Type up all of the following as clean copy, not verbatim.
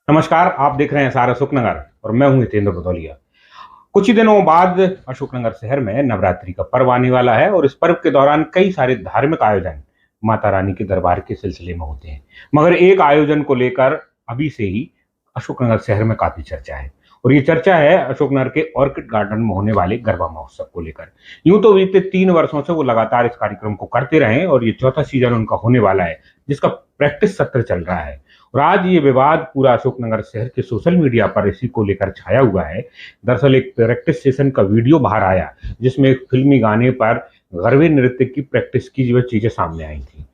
नमस्कार, आप देख रहे हैं सारा अशोकनगर और मैं हूं हितेंद्र भदौलिया। कुछ ही दिनों बाद अशोकनगर शहर में नवरात्रि का पर्व आने वाला है और इस पर्व के दौरान कई सारे धार्मिक आयोजन माता रानी के दरबार के सिलसिले में होते हैं। मगर एक आयोजन को लेकर अभी से ही अशोकनगर शहर में काफी चर्चा है और ये चर्चा है अशोकनगर के ऑर्किड गार्डन में होने वाले गरबा महोत्सव को लेकर। यूं तो बीते 3 वर्षों से वो लगातार इस कार्यक्रम को करते रहे और ये चौथा सीजन उनका होने वाला है, जिसका प्रैक्टिस सत्र चल रहा है। और आज ये विवाद पूरा अशोकनगर शहर के सोशल मीडिया पर इसी को लेकर छाया हुआ है। दरअसल एक प्रैक्टिस सेशन का वीडियो बाहर आया, जिसमें एक फिल्मी गाने पर गरबे नृत्य की प्रैक्टिस की जो चीजें सामने आई थी।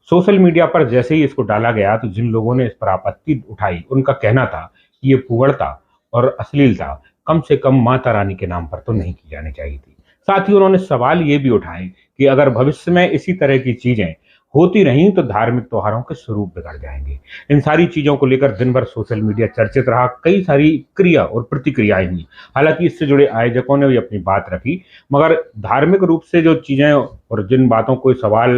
सोशल मीडिया पर जैसे ही इसको डाला गया तो जिन लोगों ने इस पर आपत्ति उठाई, उनका कहना था कि ये फूहड़ता और अश्लीलता कम से कम माता रानी के नाम पर तो नहीं की जानी चाहिए थी। साथ ही उन्होंने सवाल ये भी उठाए कि अगर भविष्य में इसी तरह की चीजें होती रहीं तो धार्मिक त्योहारों के स्वरूप बिगड़ जाएंगे। इन सारी चीजों को लेकर दिन भर सोशल मीडिया चर्चित रहा, कई सारी क्रिया और प्रतिक्रियाएं हुई। हालांकि इससे जुड़े आयोजकों ने भी अपनी बात रखी, मगर धार्मिक रूप से जो चीजें और जिन बातों को सवाल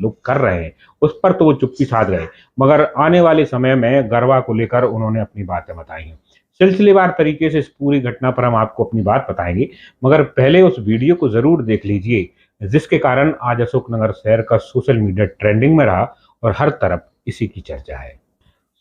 लोग कर रहे हैं उस पर तो वो चुप्पी साध गए। मगर आने वाले समय में गरबा को लेकर उन्होंने अपनी बातें बताई हैं। सिलसिलेवार तरीके से इस पूरी घटना पर हम आपको अपनी बात बताएंगे, मगर पहले उस वीडियो को जरूर देख लीजिए, जिसके कारण आज अशोकनगर शहर का सोशल मीडिया ट्रेंडिंग में रहा और हर तरफ इसी की चर्चा है।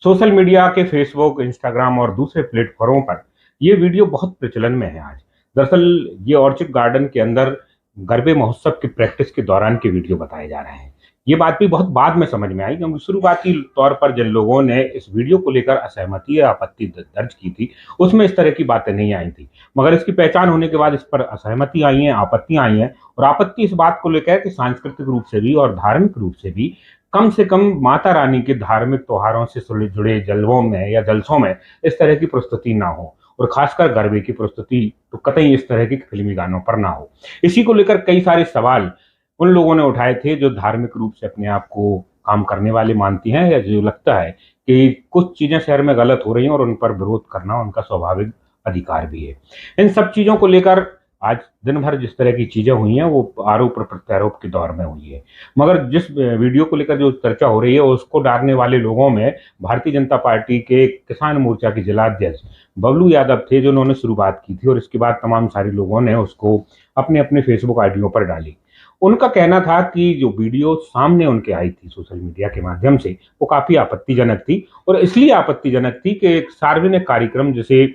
सोशल मीडिया के फेसबुक, इंस्टाग्राम और दूसरे प्लेटफॉर्मों पर यह वीडियो बहुत प्रचलन में है आज। दरअसल ये ऑर्चिड गार्डन के अंदर गरबे महोत्सव की प्रैक्टिस के दौरान के वीडियो बताए जा रहे हैं। ये बात भी बहुत बाद में समझ में आई, क्योंकि शुरुआती तौर पर जिन लोगों ने इस वीडियो को लेकर असहमति या आपत्ति दर्ज की थी, उसमें इस तरह की बातें नहीं आई थी। मगर इसकी पहचान होने के बाद इस पर असहमति आई है, आपत्तियां आई हैं। और आपत्ति इस बात को लेकर कि सांस्कृतिक रूप से भी और धार्मिक रूप से भी कम से कम माता रानी के धार्मिक त्योहारों से जुड़े जलवों में या जलसों में इस तरह की प्रस्तुति ना हो, और खासकर गरबे की प्रस्तुति तो कतई इस तरह की फिल्मी गानों पर ना हो। इसी को लेकर कई सारे सवाल उन लोगों ने उठाए थे जो धार्मिक रूप से अपने आप को काम करने वाले मानती हैं, या जो लगता है कि कुछ चीजें शहर में गलत हो रही हैं और उन पर विरोध करना उनका स्वाभाविक अधिकार भी है। इन सब चीजों को लेकर आज दिन भर जिस तरह की चीजें हुई हैं वो आरोप और प्रत्यारोप के दौर में हुई है। मगर जिस वीडियो को लेकर जो चर्चा हो रही है उसको डालने वाले लोगों में भारतीय जनता पार्टी के किसान मोर्चा के जिला अध्यक्ष बबलू यादव थे, जो उन्होंने शुरुआत की थी और इसके बाद तमाम सारे लोगों ने उसको अपने अपने फेसबुक आईडियों पर डाली। उनका कहना था कि जो वीडियो सामने उनके आई थी सोशल मीडिया के माध्यम से, वो काफी आपत्तिजनक थी, और इसलिए आपत्तिजनक थी कि एक सार्वजनिक कार्यक्रम जिसे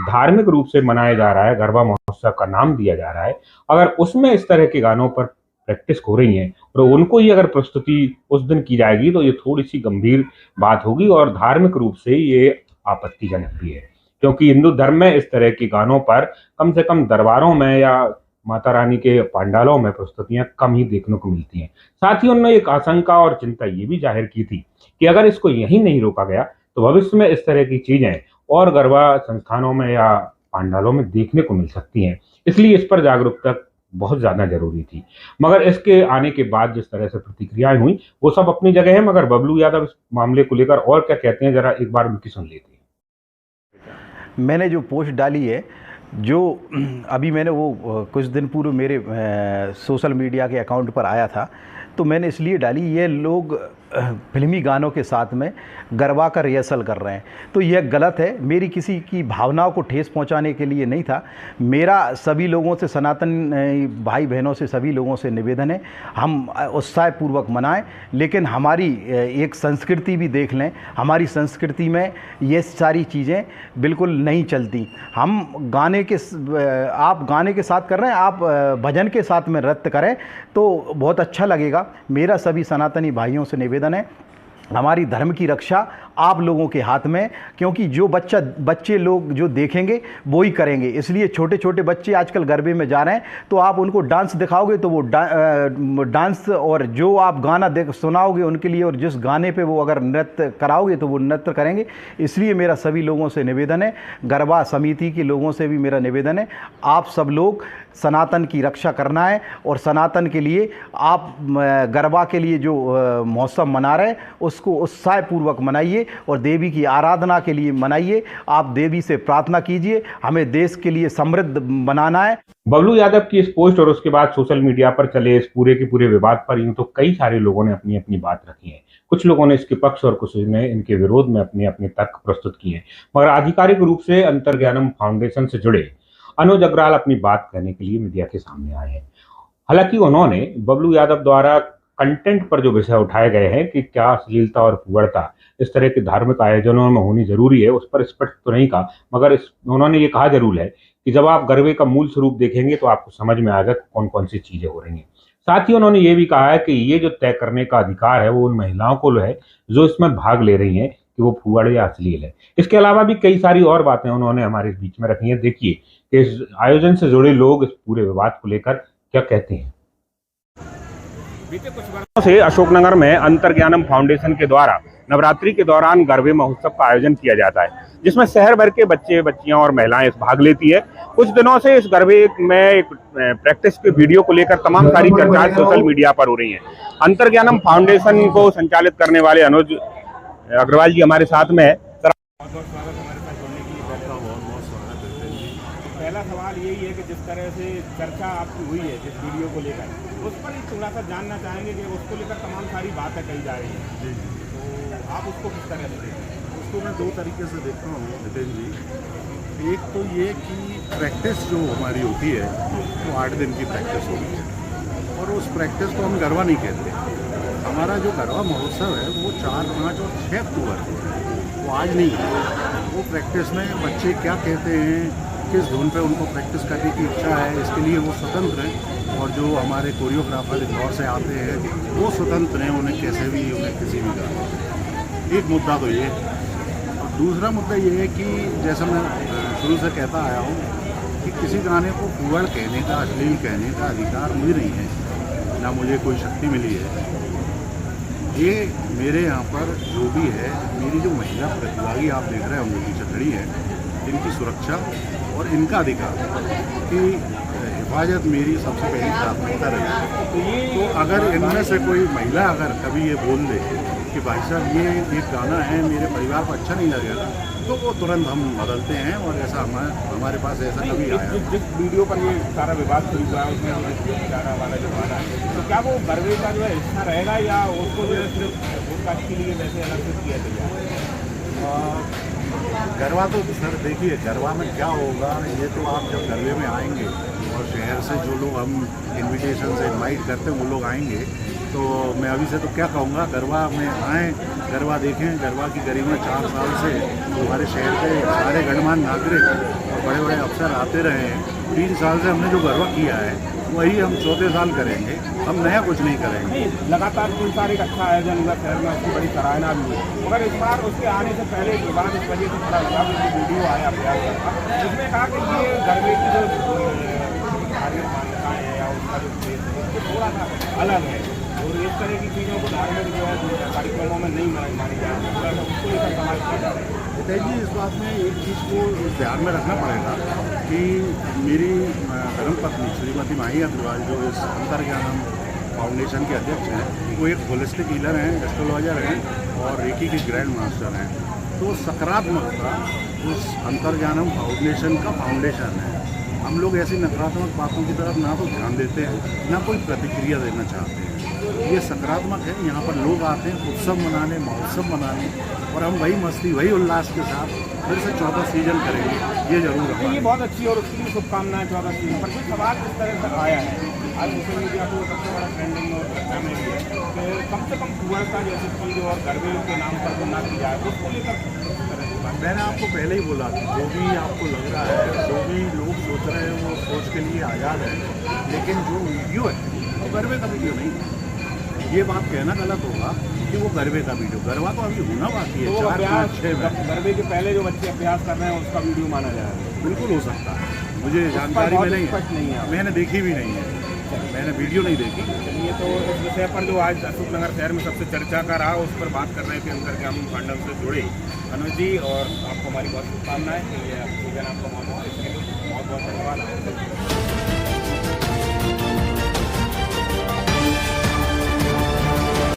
धार्मिक रूप से मनाया जा रहा है, गरबा महोत्सव का नाम दिया जा रहा है, अगर उसमें इस तरह के गानों पर प्रैक्टिस हो रही है और उनको ही अगर प्रस्तुति उस दिन की जाएगी तो ये थोड़ी सी गंभीर बात होगी और धार्मिक रूप से ये आपत्तिजनक भी है। क्योंकि हिंदू धर्म में इस तरह के गानों पर कम से कम दरबारों में या माता रानी के पंडालों में प्रस्तुतियां कम ही देखने को मिलती हैं। साथ ही उन्होंने एक आशंका और चिंता ये भी जाहिर की थी कि अगर इसको यहीं नहीं रोका गया तो भविष्य में इस तरह की चीजें और गरबा संस्थानों में या पंडालों में देखने को मिल सकती हैं। इसलिए इस पर जागरूकता बहुत ज्यादा जरूरी थी। मगर इसके आने के बाद जिस तरह से प्रतिक्रियाएं हुई वो सब अपनी जगह है, मगर बबलू यादव इस मामले को लेकर और क्या कहते हैं, जरा एक बार उनकी सुन लेते हैं। मैंने जो पोस्ट डाली है, जो अभी मैंने वो कुछ दिन पूर्व मेरे सोशल मीडिया के अकाउंट पर आया था, तो मैंने इसलिए डाली, ये लोग फिल्मी गानों के साथ में गरबा का रिहर्सल कर रहे हैं, तो यह गलत है। मेरी किसी की भावनाओं को ठेस पहुंचाने के लिए नहीं था। मेरा सभी लोगों से, सनातन भाई बहनों से, सभी लोगों से निवेदन है, हम उत्साहपूर्वक मनाएं, लेकिन हमारी एक संस्कृति भी देख लें। हमारी संस्कृति में ये सारी चीज़ें बिल्कुल नहीं चलती। हम आप गाने के साथ कर रहे हैं, आप भजन के साथ में नृत्य करें तो बहुत अच्छा लगेगा। मेरा सभी सनातनी भाइयों से निवेदन है, हमारी धर्म की रक्षा आप लोगों के हाथ में, क्योंकि जो बच्चे लोग जो देखेंगे वो ही करेंगे। इसलिए छोटे छोटे बच्चे आजकल गरबे में जा रहे हैं, तो आप उनको डांस दिखाओगे तो वो डांस, और जो आप गाना सुनाओगे उनके लिए, और जिस गाने पे वो अगर नृत्य कराओगे तो वो नृत्य करेंगे। इसलिए मेरा सभी लोगों से निवेदन है, गरबा समिति के लोगों से भी मेरा निवेदन है, आप सब लोग सनातन की रक्षा करना है, और सनातन के लिए आप गरबा के लिए जो महोत्सव मना रहे हैं उसको उत्साहपूर्वक मनाइए। मनाइए और देवी की आराधना के लिए मनाइए। आप देवी से प्रार्थना कीजिए, हमें देश के लिए समृद्ध बनाना है। बबलू यादव की इस पोस्ट और उसके बाद सोशल मीडिया पर चले इस पूरे के पूरे विवाद पर यूं तो कई सारे लोगों ने अपनी अपनी बात रखी है। कुछ लोगों ने इसके पक्ष और कुछ ने इनके विरोध में अपने अपने तर्क प्रस्तुत किए हैं, मगर आधिकारिक रूप से अंतर्ज्ञानम फाउंडेशन से जुड़े अनुज अग्रवाल अपनी बात कहने के लिए मीडिया के सामने आए हैं। हालांकि उन्होंने बबलू यादव द्वारा कंटेंट पर जो विषय उठाए गए हैं कि क्या अश्लीलता और फुहड़ता इस तरह के धार्मिक आयोजनों में होनी जरूरी है, उस पर स्पष्ट तो नहीं कहा, मगर उन्होंने ये कहा जरूर है कि जब आप गरबे का मूल स्वरूप देखेंगे तो आपको समझ में आएगा कौन कौन सी चीजें हो रही हैं। साथ ही उन्होंने ये भी कहा है कि ये जो तय करने का अधिकार है वो उन महिलाओं को है जो इसमें भाग ले रही हैं कि वो फुहड़ या अश्लील है। इसके अलावा भी कई सारी और बातें उन्होंने हमारे बीच में रखी हैं। देखिए कि इस आयोजन से जुड़े लोग इस पूरे विवाद को लेकर क्या कहते हैं। बीते कुछ वर्षों से अशोकनगर में अंतर्ज्ञानम फाउंडेशन के द्वारा नवरात्रि के दौरान गरबे महोत्सव का आयोजन किया जाता है, जिसमें शहर भर के बच्चे बच्चियां और महिलाएं इस भाग लेती है। कुछ दिनों से इस गरबे में एक प्रैक्टिस के वीडियो को लेकर तमाम सारी चर्चाएं सोशल मीडिया पर हो रही हैं। अंतर्ज्ञानम फाउंडेशन को संचालित करने वाले अनुज अग्रवाल जी हमारे साथ में है। बहुत स्वागत हमारे साथ जुड़ने के लिए। बहुत स्वागत है। पहला सवाल यही है कि जिस तरह से चर्चा आपकी हुई है जिस वीडियो को लेकर, उस पर थोड़ा सा जानना चाहेंगे कि उसको लेकर तमाम सारी बातें कही जा रही हैं, तो आप उसको किस तरह से देखते हैं? उसको मैं दो तरीके से देखता हूँ नितिन जी। एक तो ये कि प्रैक्टिस जो हमारी होती है वो 8 दिन की प्रैक्टिस होती है, और उस प्रैक्टिस को हम गरबा नहीं कहते। हमारा जो गरबा महोत्सव है वो 4, 5 और 6 अक्टूबर को है, वो आज नहीं है। वो प्रैक्टिस में बच्चे क्या कहते हैं, किस धुन पे उनको प्रैक्टिस करने की इच्छा है, इसके लिए वो स्वतंत्र हैं। और जो हमारे कोरियोग्राफर इंदौर से आते हैं वो स्वतंत्र हैं, उन्हें कैसे भी उन्हें किसी भी गाने। एक मुद्दा तो ये। और दूसरा मुद्दा ये है कि जैसा मैं शुरू से कहता आया हूँ कि किसी गाने को फुहड़ कहने का, अश्लील कहने का अधिकार मुझे नहीं है, ना मुझे कोई शक्ति मिली है। ये मेरे यहाँ पर जो भी है, मेरी जो महिला प्रतिभागी आप देख रहे होंगे पीछे खड़ी है, इनकी सुरक्षा और इनका अधिकार की हिफाजत मेरी सबसे पहली प्राथमिकता रही। तो अगर इनमें से कोई महिला अगर कभी ये बोल दे कि भाई साहब ये एक गाना है मेरे परिवार को अच्छा नहीं लगेगा, तो वो तुरंत हम बदलते हैं, और ऐसा हमारे पास ऐसा कभी आया। जिस वीडियो पर ये सारा विवाद शुरू हुआ है उसमें बेचारा वाला जो गाना है, तो क्या वो गरबे का जो है हिस्सा रहेगा या उसको जो है सिर्फ उसका के लिए वैसे अलग से किया जाएगा? गरबा तो सर देखिए, गरबा में क्या होगा ये तो आप जब गरबे में आएंगे और शहर से जो लोग हम इनविटेशन से इनवाइट करते हैं वो लोग आएंगे, तो मैं अभी से तो क्या कहूँगा, गरबा में आएँ, गरबा देखें। गरबा की करीबन 4 साल से हमारे शहर के सारे गणमान्य नागरिक और बड़े बड़े अफसर आते रहे हैं। 3 साल से हमने जो गरबा किया है वही हम 4थे साल करेंगे, हम नया कुछ नहीं करेंगे। लगातार 3 साल एक अच्छा आयोजन हुआ शहर में, उसकी बड़ी सराहना भी हुई, मगर इस बार उसके आने से पहले एक विवाद इस वजह से खड़ा हुआ, वीडियो आया प्रयास का, जिसमें कहा कि ये गरबे की जो धार्मिक मान्यताएँ हैं या उसका जो उद्देश्य है उसको थोड़ा सा अलग है, और इस तरह की चीज़ों को धार्मिक जो है कार्यक्रमों में नहीं मानी जाती, उसको लेकर सवाल किया जा रहा है। जी इस बात में एक चीज़ को ध्यान में रखना पड़ेगा कि मेरी धर्मपत्नी श्रीमती माही अग्रवाल जो इस अंतर्ज्ञानम फाउंडेशन के अध्यक्ष हैं, वो एक होलिस्टिक हीलर हैं, एस्ट्रोलॉजर हैं और रेकी के ग्रैंड मास्टर हैं। तो सकारात्मकता उस अंतर्ज्ञानम फाउंडेशन का फाउंडेशन है। हम लोग ऐसी नकारात्मक बातों की तरफ ना तो ध्यान देते हैं, ना कोई प्रतिक्रिया देना चाहते हैं। ये सकारात्मक है, यहाँ पर लोग आते हैं उत्सव मनाने, महोत्सव मनाने, और हम वही मस्ती वही उल्लास के साथ फिर से 14 सीजन करेंगे, ये जरूर है। ये बहुत अच्छी और उसकी भी शुभकामनाएं 14 सीजन पर। कोई सवाल इस तरह से आया है आज सोशल मीडिया को सबसे बड़ा ट्रेंडिंग और चर्चा में भी है कि कम से कम फुहड़ का जैसी चीज़ और गरबे के नाम पर जो ना की जाए, उसको लेकर मैंने आपको पहले ही बोला कि जो भी आपको लग रहा है, जो भी लोग सोच रहे हैं वो सोच के लिए आज़ाद है, लेकिन जो वीडियो है वो गरबे का वीडियो नहीं है। ये बात कहना गलत होगा कि वो गरबे का वीडियो, गरबा तो अभी होना बाकी है। 4, 5, 6 में गरबे के पहले जो बच्चे अभ्यास कर रहे हैं उसका वीडियो माना जाएगा। बिल्कुल हो सकता है, मुझे जानकारी में नहीं है, मैंने देखी भी नहीं है, मैंने वीडियो नहीं देखी। चलिए, तो इस विषय पर जो आज अशोकनगर शहर में सबसे चर्चा का रहा उस पर बात कर रहे थे अंतर्ज्ञानम फाउंडेशन से जुड़े अनुज जी, और आपको हमारी बहुत शुभकामनाएं। आपको बहुत बहुत धन्यवाद।